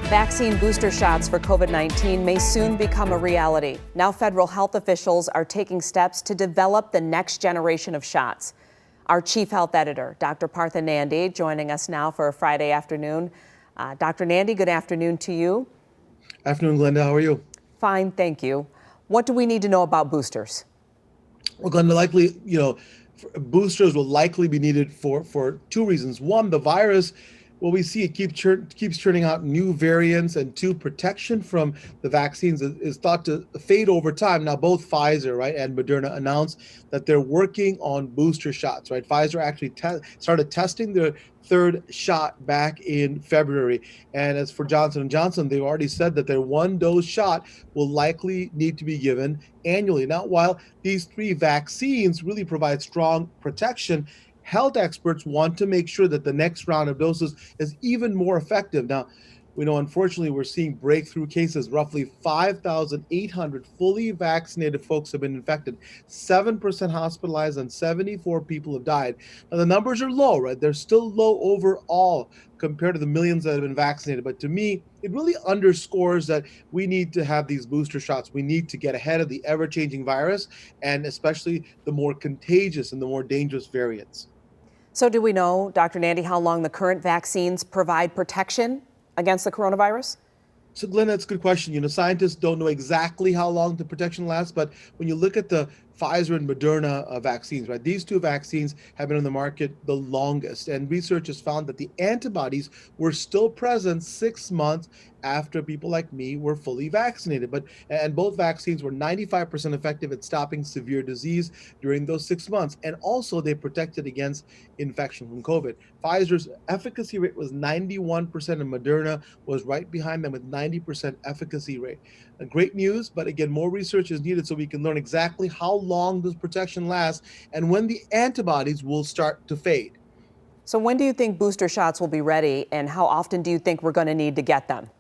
Vaccine booster shots for COVID-19 may soon become a reality. Now federal health officials are taking steps to develop the next generation of shots. Our chief health editor, Dr. Partha Nandi, joining us now for a Friday afternoon. Dr. Nandi, good afternoon to you. Afternoon, Glenda. How are you? Fine, thank you. What do we need to know about boosters? Well, Glenda, boosters will likely be needed for two reasons. One, the virus, well, we see it keeps churning out new variants, and two, protection from the vaccines is thought to fade over time. Now, both Pfizer, right, and Moderna announced that they're working on booster shots, right? Pfizer actually started testing their third shot back in February. And as for Johnson & Johnson, they've already said that their one-dose shot will likely need to be given annually. Now, while these three vaccines really provide strong protection, health experts want to make sure that the next round of doses is even more effective. Now, we know, unfortunately, we're seeing breakthrough cases. Roughly 5,800 fully vaccinated folks have been infected, 7% hospitalized, and 74 people have died. Now, the numbers are low, right? They're still low overall compared to the millions that have been vaccinated. But to me, it really underscores that we need to have these booster shots. We need to get ahead of the ever-changing virus, and especially the more contagious and the more dangerous variants. So do we know, Dr. Nandi, how long the current vaccines provide protection against the coronavirus? So, Glenn, that's a good question. Scientists don't know exactly how long the protection lasts, but when you look at the Pfizer and Moderna vaccines, right, these two vaccines have been on the market the longest, and researchers found that the antibodies were still present 6 months after people like me were fully vaccinated. And both vaccines were 95% effective at stopping severe disease during those 6 months, and also they protected against infection from COVID. Pfizer's efficacy rate was 91%, and Moderna was right behind them with 90% efficacy rate. Great news, but again, more research is needed so we can learn exactly how long this protection lasts and when the antibodies will start to fade. So when do you think booster shots will be ready, and how often do you think we're going to need to get them?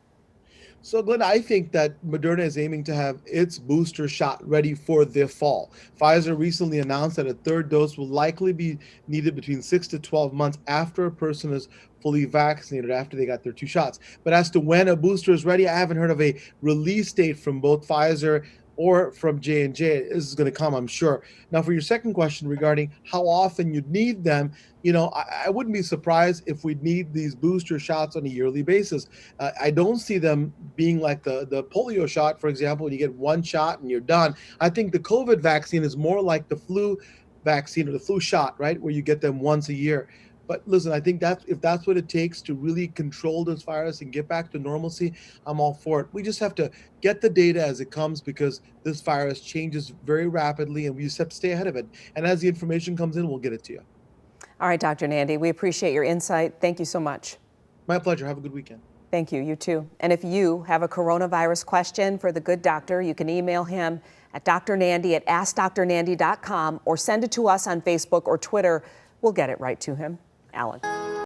So, Glenn, I think that Moderna is aiming to have its booster shot ready for the fall. Pfizer recently announced that a third dose will likely be needed between 6 to 12 months after a person is fully vaccinated, after they got their two shots. But as to when a booster is ready, I haven't heard of a release date from both Pfizer or from J&J. This is going to come, I'm sure. Now, for your second question regarding how often you'd need them, I wouldn't be surprised if we'd need these booster shots on a yearly basis. I don't see them being like the polio shot, for example, when you get one shot and you're done. I think the COVID vaccine is more like the flu vaccine or the flu shot, right, where you get them once a year. But listen, I think if that's what it takes to really control this virus and get back to normalcy, I'm all for it. We just have to get the data as it comes, because this virus changes very rapidly and we just have to stay ahead of it. And as the information comes in, we'll get it to you. All right, Dr. Nandi, we appreciate your insight. Thank you so much. My pleasure. Have a good weekend. Thank you. You too. And if you have a coronavirus question for the good doctor, you can email him at drnandi@askdrnandi.com or send it to us on Facebook or Twitter. We'll get it right to him. Alan.